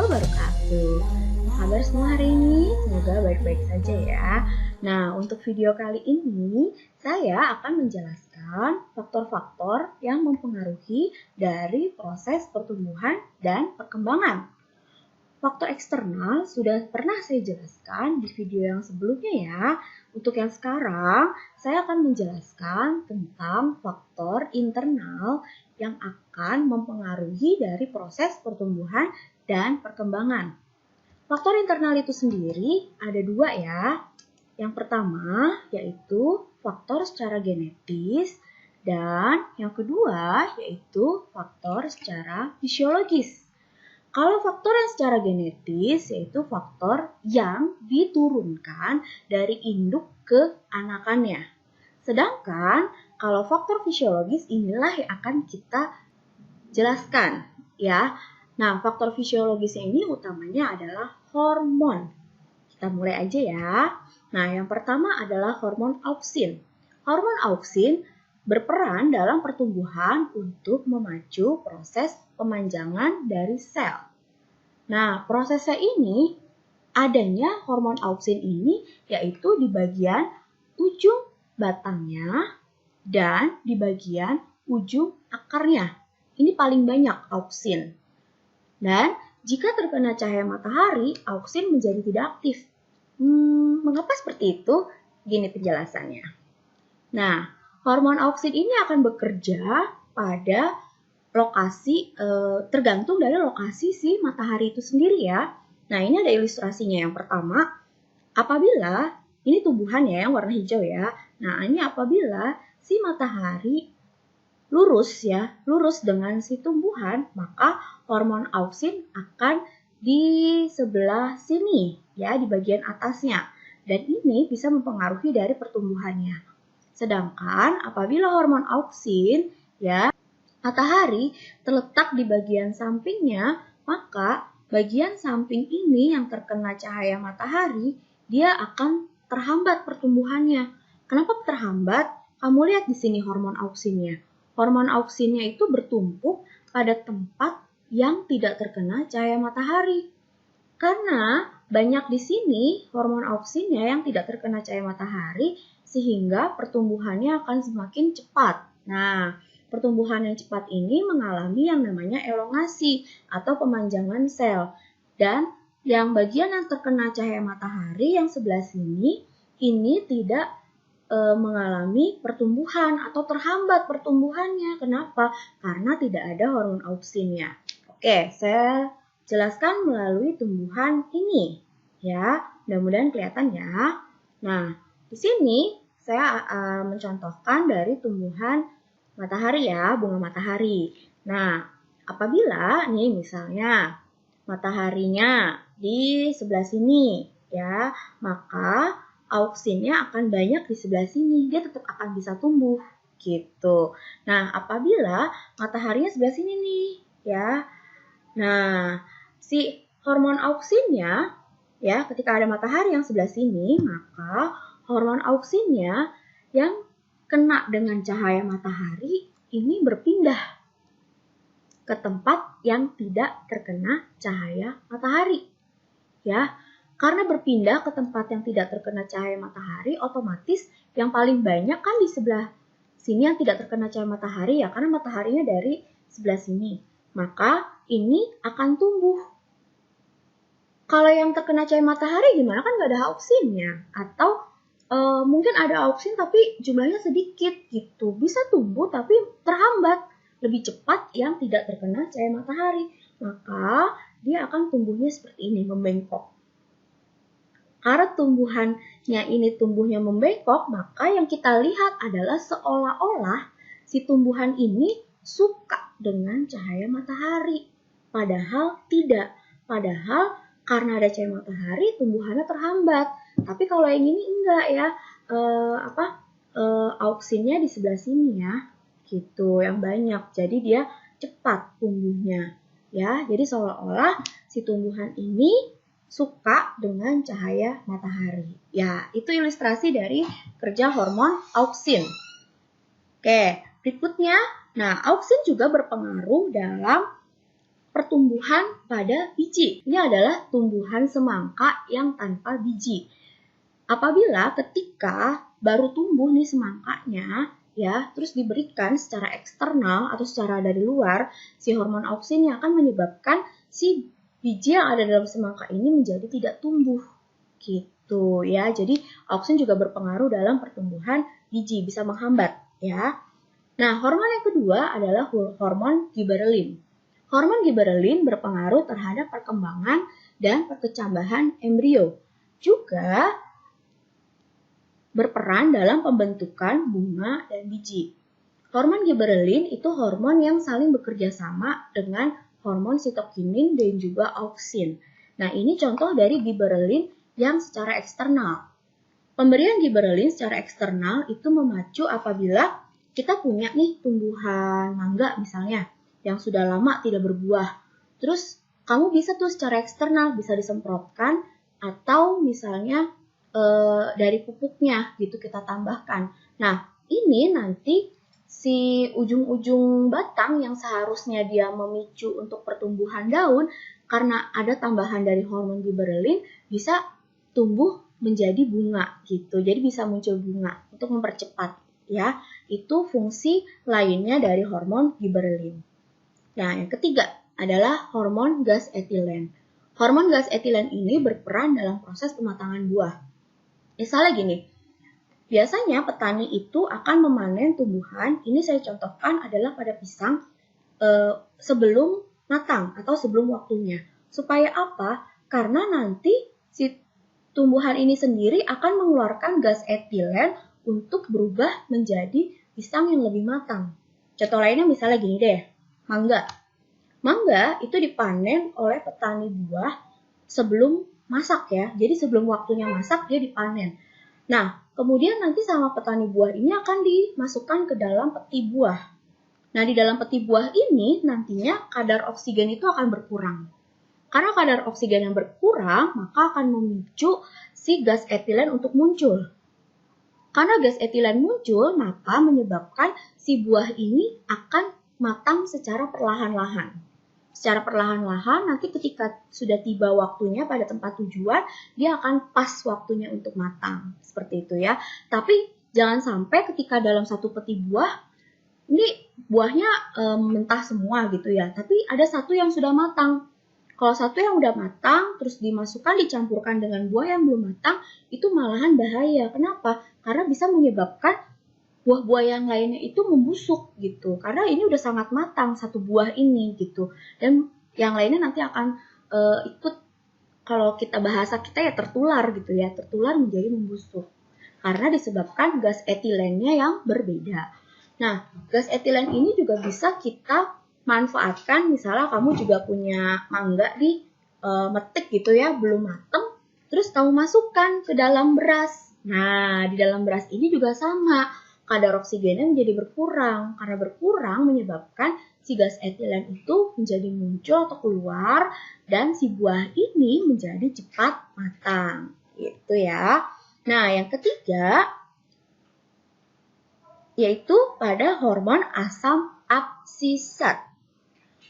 wabarakatuh. Apa kabar semua hari ini? Semoga baik-baik saja ya. Nah, untuk video kali ini saya akan menjelaskan faktor-faktor yang mempengaruhi dari proses pertumbuhan dan perkembangan. Faktor eksternal sudah pernah saya jelaskan di video yang sebelumnya ya. Untuk yang sekarang, saya akan menjelaskan tentang faktor internal yang akan mempengaruhi dari proses pertumbuhan dan perkembangan. Faktor internal itu sendiri ada dua ya. Yang pertama yaitu faktor secara genetis dan yang kedua yaitu faktor secara fisiologis. Kalau faktor yang secara genetis yaitu faktor yang diturunkan dari induk ke anakannya. Sedangkan kalau faktor fisiologis inilah yang akan kita jelaskan ya. Nah, faktor fisiologisnya ini utamanya adalah hormon. Kita mulai aja ya. Nah, yang pertama adalah hormon auksin. Hormon auksin berperan dalam pertumbuhan untuk memacu proses pemanjangan dari sel. Nah, prosesnya ini, adanya hormon auksin ini yaitu di bagian ujung batangnya dan di bagian ujung akarnya. Ini paling banyak auksin. Dan jika terkena cahaya matahari, auksin menjadi tidak aktif. Mengapa seperti itu? Gini penjelasannya. Nah, hormon auksin ini akan bekerja pada lokasi, tergantung dari lokasi si matahari itu sendiri ya. Nah, ini ada ilustrasinya. Yang pertama, apabila, ini tumbuhan ya yang warna hijau ya. Nah, ini apabila si matahari lurus dengan si tumbuhan, maka hormon auksin akan di sebelah sini ya, di bagian atasnya. Dan ini bisa mempengaruhi dari pertumbuhannya. Sedangkan apabila hormon auksin ya, matahari terletak di bagian sampingnya, maka bagian samping ini yang terkena cahaya matahari, dia akan terhambat pertumbuhannya. Kenapa terhambat? Kamu lihat di sini hormon auksinnya. Hormon auksinnya itu bertumpuk pada tempat yang tidak terkena cahaya matahari. Karena banyak di sini hormon auksinnya yang tidak terkena cahaya matahari, sehingga pertumbuhannya akan semakin cepat. Nah, pertumbuhan yang cepat ini mengalami yang namanya elongasi atau pemanjangan sel. Dan yang bagian yang terkena cahaya matahari yang sebelah sini, ini tidak mengalami pertumbuhan atau terhambat pertumbuhannya. Kenapa? Karena tidak ada hormon auksinnya. Oke, saya jelaskan melalui tumbuhan ini ya. Mudah-mudahan kelihatan ya. Nah, di sini saya mencontohkan dari tumbuhan matahari ya, bunga matahari. Nah, apabila nih misalnya mataharinya di sebelah sini ya, maka auksinnya akan banyak di sebelah sini, dia tetap akan bisa tumbuh gitu. Nah, apabila mataharinya sebelah sini nih ya. Nah, si hormon auksinnya ya, ketika ada matahari yang sebelah sini, maka hormon auksinnya yang kena dengan cahaya matahari ini berpindah ke tempat yang tidak terkena cahaya matahari. Ya, karena berpindah ke tempat yang tidak terkena cahaya matahari, otomatis yang paling banyak kan di sebelah sini yang tidak terkena cahaya matahari ya, karena mataharinya dari sebelah sini. Maka ini akan tumbuh. Kalau yang terkena cahaya matahari gimana? Kan nggak ada auksinnya. Atau mungkin ada auksin tapi jumlahnya sedikit gitu. Bisa tumbuh tapi terhambat. Lebih cepat yang tidak terkena cahaya matahari. Maka dia akan tumbuhnya seperti ini, membengkok. Karena tumbuhannya ini tumbuhnya membengkok, maka yang kita lihat adalah seolah-olah si tumbuhan ini suka dengan cahaya matahari. Padahal tidak. Padahal karena ada cahaya matahari, tumbuhannya terhambat. Tapi kalau yang ini enggak ya, auksinnya di sebelah sini ya, gitu, yang banyak. Jadi dia cepat tumbuhnya, ya. Jadi seolah-olah si tumbuhan ini suka dengan cahaya matahari. Ya, itu ilustrasi dari kerja hormon auksin. Oke, berikutnya, nah auksin juga berpengaruh dalam pertumbuhan pada biji. Ini adalah tumbuhan semangka yang tanpa biji. Apabila ketika baru tumbuh nih semangkanya, ya, terus diberikan secara eksternal atau secara dari luar, si hormon auksin yang akan menyebabkan si biji yang ada dalam semangka ini menjadi tidak tumbuh. Gitu ya. Jadi auksin juga berpengaruh dalam pertumbuhan biji, bisa menghambat ya. Nah, hormon yang kedua adalah hormon giberelin. Hormon giberelin berpengaruh terhadap perkembangan dan perkecambahan embrio. Juga berperan dalam pembentukan bunga dan biji. Hormon giberelin itu hormon yang saling bekerja sama dengan hormon sitokinin dan juga auksin. Nah, ini contoh dari giberelin yang secara eksternal. Pemberian giberelin secara eksternal itu memacu apabila kita punya nih tumbuhan mangga misalnya yang sudah lama tidak berbuah. Terus kamu bisa tuh secara eksternal bisa disemprotkan atau misalnya dari pupuknya gitu kita tambahkan. Nah, ini nanti si ujung-ujung batang yang seharusnya dia memicu untuk pertumbuhan daun karena ada tambahan dari hormon giberelin bisa tumbuh menjadi bunga gitu. Jadi bisa muncul bunga untuk mempercepat ya. Itu fungsi lainnya dari hormon giberelin. Nah, yang ketiga adalah hormon gas etilen. Hormon gas etilen ini berperan dalam proses pematangan buah. Misalnya gini, biasanya petani itu akan memanen tumbuhan, ini saya contohkan adalah pada pisang sebelum matang atau sebelum waktunya. Supaya apa? Karena nanti si tumbuhan ini sendiri akan mengeluarkan gas etilen untuk berubah menjadi pisang yang lebih matang. Contoh lainnya misalnya gini deh, mangga. Mangga itu dipanen oleh petani buah sebelum masak ya. Jadi sebelum waktunya masak dia dipanen. Nah, kemudian nanti sama petani buah ini akan dimasukkan ke dalam peti buah. Nah, di dalam peti buah ini nantinya kadar oksigen itu akan berkurang. Karena kadar oksigen yang berkurang, maka akan memicu si gas etilen untuk muncul. Karena gas etilen muncul, maka menyebabkan si buah ini akan matang secara perlahan-lahan. Secara perlahan-lahan, nanti ketika sudah tiba waktunya pada tempat tujuan, dia akan pas waktunya untuk matang. Seperti itu ya. Tapi jangan sampai ketika dalam satu peti buah, ini buahnya mentah semua gitu ya. Tapi ada satu yang sudah matang. Kalau satu yang udah matang, terus dimasukkan, dicampurkan dengan buah yang belum matang, itu malahan bahaya. Kenapa? Karena bisa menyebabkan buah-buah yang lainnya itu membusuk gitu. Karena ini udah sangat matang satu buah ini gitu. Dan yang lainnya nanti akan ikut, kalau kita bahasa kita ya tertular gitu ya. Tertular menjadi membusuk. Karena disebabkan gas etilennya yang berbeda. Nah, gas etilen ini juga bisa kita manfaatkan. Misalnya kamu juga punya mangga di metik gitu ya, belum matang. Terus kamu masukkan ke dalam beras. Nah, di dalam beras ini juga sama. Kadar oksigennya menjadi berkurang. Karena berkurang menyebabkan si gas etilen itu menjadi muncul atau keluar dan si buah ini menjadi cepat matang. Gitu ya. Nah, yang ketiga yaitu pada hormon asam absisat.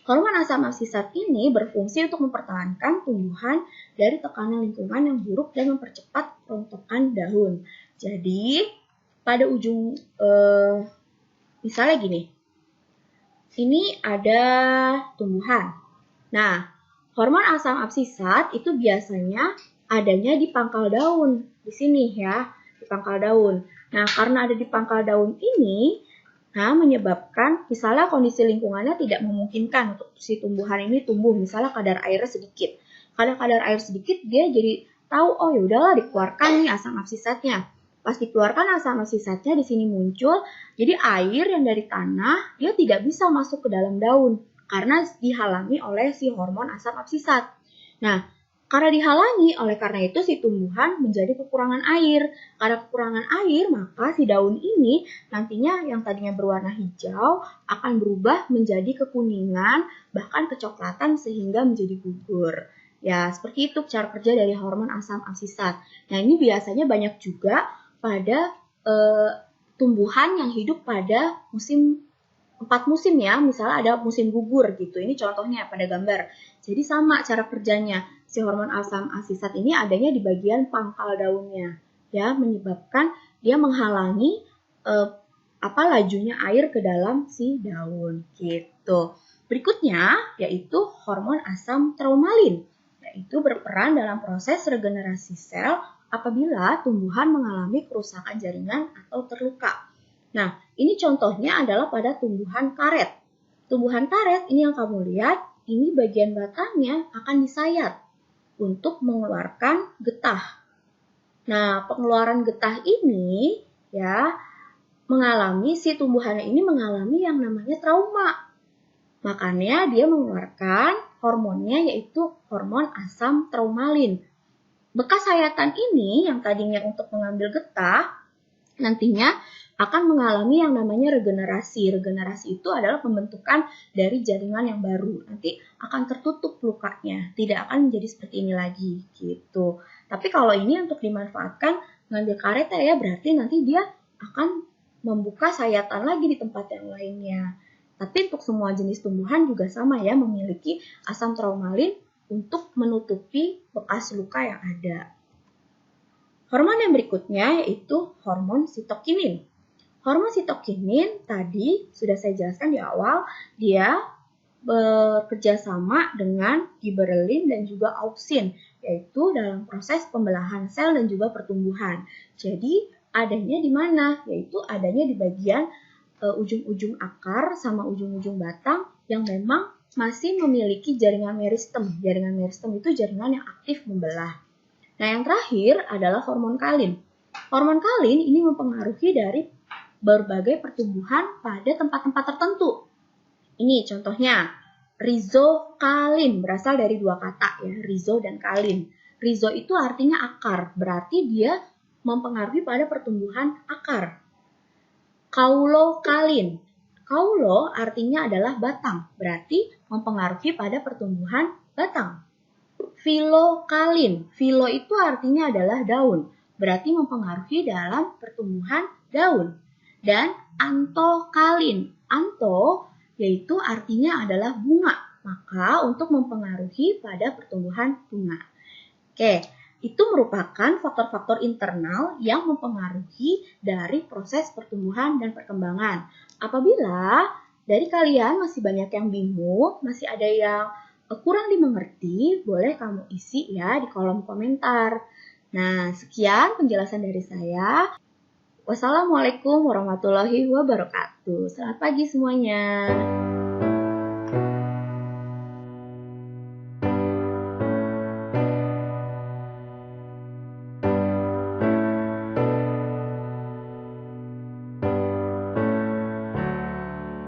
Hormon asam absisat ini berfungsi untuk mempertahankan tumbuhan dari tekanan lingkungan yang buruk dan mempercepat rontokan daun. Jadi, pada ujung, misalnya gini, ini ada tumbuhan. Nah, hormon asam absisat itu biasanya adanya di pangkal daun, di sini ya, di pangkal daun. Nah, karena ada di pangkal daun ini, menyebabkan misalnya kondisi lingkungannya tidak memungkinkan untuk si tumbuhan ini tumbuh, misalnya kadar airnya sedikit. Karena kadar air sedikit, dia jadi tahu, oh ya udahlah dikeluarkan nih asam absisatnya. Pas dikeluarkan asam absisatnya di sini muncul, jadi air yang dari tanah dia tidak bisa masuk ke dalam daun karena dihalangi oleh si hormon asam absisat. Nah, karena dihalangi, oleh karena itu si tumbuhan menjadi kekurangan air. Karena kekurangan air, maka si daun ini nantinya yang tadinya berwarna hijau akan berubah menjadi kekuningan, bahkan kecoklatan sehingga menjadi gugur. Ya, seperti itu cara kerja dari hormon asam absisat. Nah, ini biasanya banyak juga pada tumbuhan yang hidup pada musim 4 musim ya, misalnya ada musim gugur gitu. Ini contohnya pada gambar. Jadi sama cara kerjanya. Si hormon asam asisat ini adanya di bagian pangkal daunnya, ya, menyebabkan dia menghalangi lajunya air ke dalam si daun gitu. Berikutnya yaitu hormon asam traumalin, yaitu berperan dalam proses regenerasi sel apabila tumbuhan mengalami kerusakan jaringan atau terluka. Nah, ini contohnya adalah pada tumbuhan karet. Tumbuhan karet ini yang kamu lihat, ini bagian batangnya akan disayat untuk mengeluarkan getah. Nah, pengeluaran getah ini ya si tumbuhannya ini mengalami yang namanya trauma. Makanya dia mengeluarkan hormonnya yaitu hormon asam traumalin. Bekas sayatan ini yang tadinya untuk mengambil getah nantinya akan mengalami yang namanya regenerasi. Regenerasi itu adalah pembentukan dari jaringan yang baru. Nanti akan tertutup lukanya, tidak akan menjadi seperti ini lagi gitu. Tapi kalau ini untuk dimanfaatkan ngambil karet ya, berarti nanti dia akan membuka sayatan lagi di tempat yang lainnya. Tapi untuk semua jenis tumbuhan juga sama ya, memiliki asam traumalin untuk menutupi bekas luka yang ada. Hormon yang berikutnya yaitu hormon sitokinin. Hormon sitokinin tadi sudah saya jelaskan di awal, dia bekerja sama dengan giberelin dan juga auksin, yaitu dalam proses pembelahan sel dan juga pertumbuhan. Jadi adanya di mana? Yaitu adanya di bagian ujung-ujung akar sama ujung-ujung batang yang memang masih memiliki jaringan meristem. Jaringan meristem itu jaringan yang aktif membelah. Nah, yang terakhir adalah hormon kalin. Hormon kalin ini mempengaruhi dari berbagai pertumbuhan pada tempat-tempat tertentu. Ini contohnya, rizokalin berasal dari dua kata ya, rizo dan kalin. Rizo itu artinya akar, berarti dia mempengaruhi pada pertumbuhan akar. Kaulokalin. Kaulo artinya adalah batang, berarti mempengaruhi pada pertumbuhan batang. Filokalin. Filo itu artinya adalah daun, berarti mempengaruhi dalam pertumbuhan daun. Dan antokalin. Anto yaitu artinya adalah bunga, maka untuk mempengaruhi pada pertumbuhan bunga. Oke, itu merupakan faktor-faktor internal yang mempengaruhi dari proses pertumbuhan dan perkembangan. Apabila dari kalian masih banyak yang bingung, masih ada yang kurang dimengerti, boleh kamu isi ya di kolom komentar. Nah, sekian penjelasan dari saya. Wassalamualaikum warahmatullahi wabarakatuh. Selamat pagi semuanya.